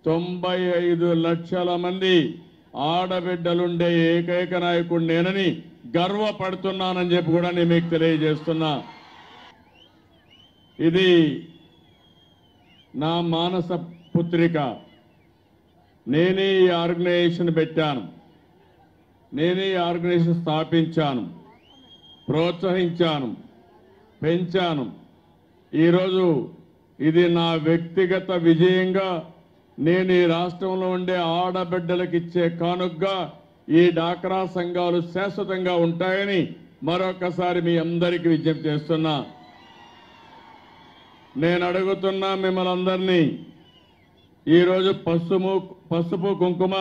95 లక్షల మంది ఆడబిడ్డలుండే ఏకైక నాయకుడు నేనని గర్వపడుతున్నానని చెప్పి కూడా నేను మీకు తెలియజేస్తున్నా. ఇది నా మానస పుత్రిక. నేనే ఈ ఆర్గనైజేషన్ పెట్టాను, నేనే ఈ ఆర్గనైజేషన్ స్థాపించాను, ప్రోత్సహించాను, పెంచాను. ఈరోజు ఇది నా వ్యక్తిగత విజయంగా నేను ఈ రాష్ట్రంలో ఉండే ఆడబిడ్డలకు ఇచ్చే కానుకగా ఈ డాక్రా సంఘాలు శాశ్వతంగా ఉంటాయని మరొకసారి మీ అందరికీ విజ్ఞప్తి చేస్తున్నా. నేను అడుగుతున్నా మిమ్మల్ని అందరినీ, ఈరోజు పసుపు కుంకుమ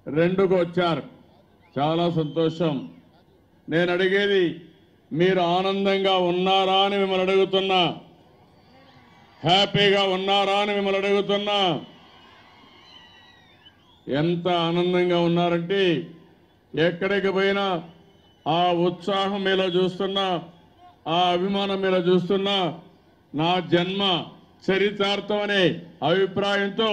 2కు వచ్చారు, చాలా సంతోషం. నేను అడిగేది మీరు ఆనందంగా ఉన్నారా అని మిమ్మల్ని అడుగుతున్నా, హ్యాపీగా ఉన్నారా అని మిమ్మల్ని అడుగుతున్నా. ఎంత ఆనందంగా ఉన్నారంటే ఎక్కడికి పోయినా ఆ ఉత్సాహం మీలో చూస్తున్నా, ఆ అభిమానం మీలో చూస్తున్నా, నా జన్మ చరితార్థం అనే అభిప్రాయంతో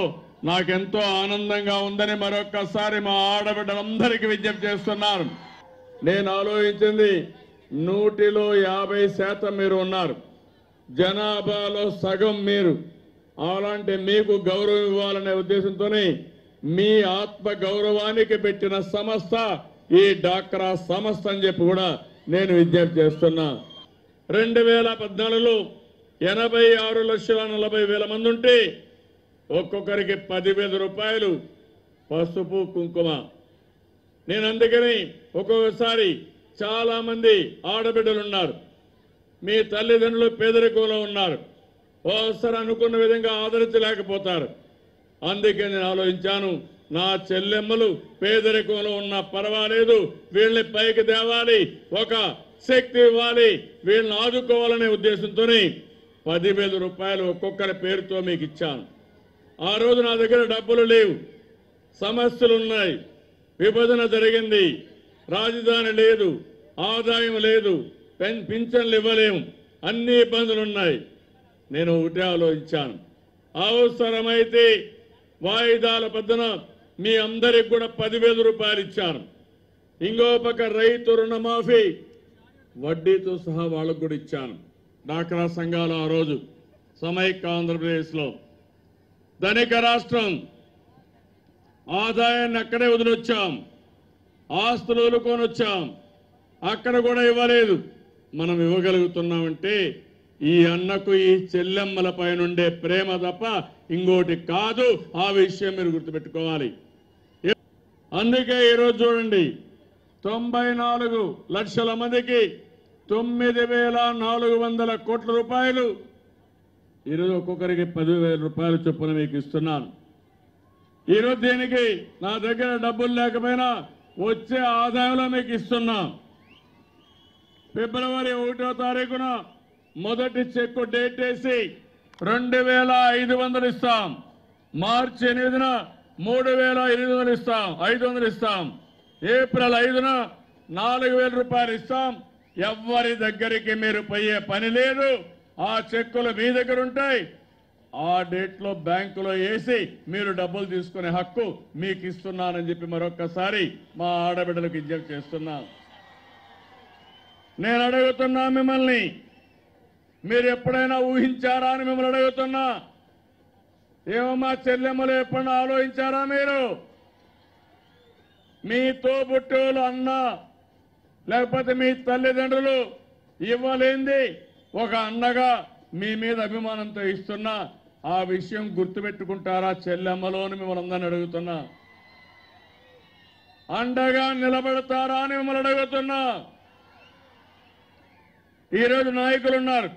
నాకెంతో ఆనందంగా ఉందని మరొక్కసారి మా ఆడబిడ్డలందరికీ విజ్ఞప్తి చేస్తున్నారు. నేను ఆలోచించింది 150% మీరు ఉన్నారు, జనాభాలో సగం మీరు. అలాంటి మీకు గౌరవం ఇవ్వాలనే ఉద్దేశంతోనే మీ ఆత్మ గౌరవానికి పెట్టిన సంస్థ ఈ డాక్రా సంస్థ అని చెప్పి కూడా నేను విజ్ఞప్తి చేస్తున్నా. 2014లో 86,40,000 మంది ఉంటే ఒక్కొక్కరికి 10,000 రూపాయలు పసుపు కుంకుమ. నేను అందుకని ఒక్కొక్కసారి చాలా మంది ఆడబిడ్డలు ఉన్నారు, మీ తల్లిదండ్రులు పేదరికంలో ఉన్నారు, ఒకసారి అనుకున్న విధంగా ఆదరించలేకపోతారు. అందుకే నేను ఆలోచించాను, నా చెల్లెమ్మలు పేదరికంలో ఉన్నా పర్వాలేదు, వీళ్ళని పైకి తేవాలి, ఒక శక్తి ఇవ్వాలి, వీళ్ళని ఆదుకోవాలనే ఉద్దేశంతోనే 10,000 రూపాయలు ఒక్కొక్కరి పేరుతో మీకు ఇచ్చాను. ఆ రోజు నా దగ్గర డబ్బులు లేవు, సమస్యలు ఉన్నాయి, విభజన జరిగింది, రాజధాని లేదు, ఆదాయం లేదు, పింఛన్లు ఇవ్వలేము, అన్ని ఇబ్బందులు ఉన్నాయి. నేను ఒకటే ఆలోచించాను, అవసరమైతే వాయిదాల పద్ధన మీ అందరికి కూడా 10,000 రూపాయలు ఇచ్చాను. ఇంకో పక్క రైతు రుణమాఫీ వడ్డీతో సహా వాళ్ళకు కూడా ఇచ్చాను. డాక్రా సంఘాలు ఆ రోజు సమైక్య ఆంధ్రప్రదేశ్లో ధనిక రాష్ట్రం, ఆదాయాన్ని అక్కడే వదిలొచ్చాం, ఆస్తులు వదులుకొని వచ్చాం, అక్కడ కూడా ఇవ్వలేదు. మనం ఇవ్వగలుగుతున్నామంటే ఈ అన్నకు ఈ చెల్లెమ్మల పైనుండే ప్రేమ తప్ప ఇంకోటి కాదు. ఆ విషయం మీరు గుర్తుపెట్టుకోవాలి. అందుకే ఈరోజు చూడండి, 94 లక్షల మందికి 9,400 కోట్ల రూపాయలు ఈరోజు ఒక్కొక్కరికి 10,000 రూపాయలు చొప్పున మీకు ఇస్తున్నాను. ఈరోజు దీనికి నా దగ్గర డబ్బులు లేకపోయినా వచ్చే ఆదాయంలో మీకు ఇస్తున్నాం. ఫిబ్రవరి 1వ తారీఖున మొదటి చెక్కు డేట్ వేసి 2,500 ఇస్తాం. మార్చి 8న 3,800 ఇస్తాం, 500 ఇస్తాం. ఏప్రిల్ 5న 4,000 రూపాయలు ఇస్తాం. ఎవ్వరి దగ్గరికి మీరు పోయే పని లేదు, ఆ చెక్కులు మీ దగ్గర ఉంటాయి. ఆ డేట్లో బ్యాంకులో వేసి మీరు డబ్బులు తీసుకునే హక్కు మీకు ఇస్తున్నానని చెప్పి మరొక్కసారి మా ఆడబిడ్డలకు విజ్ఞప్తి చేస్తున్నా. నేను అడుగుతున్నా మిమ్మల్ని, మీరు ఎప్పుడైనా ఊహించారా అని మిమ్మల్ని అడుగుతున్నా. ఏమమ్మా చెల్లెమ్మలు ఎప్పుడైనా ఆలోచించారా మీరు? మీ తోబుట్టువులు అన్న లేకపోతే మీ తల్లిదండ్రులు ఇవ్వలేంది ఒక అన్నగా మీ మీద అభిమానంతో ఇస్తున్నా. ఆ విషయం గుర్తుపెట్టుకుంటారా చెల్లెమ్మలో అని మిమ్మల్ని అందరిని అడుగుతున్నా. అండగా నిలబడతారా అని మిమ్మల్ని అడుగుతున్నా. ఈరోజు నాయకులు ఉన్నారు,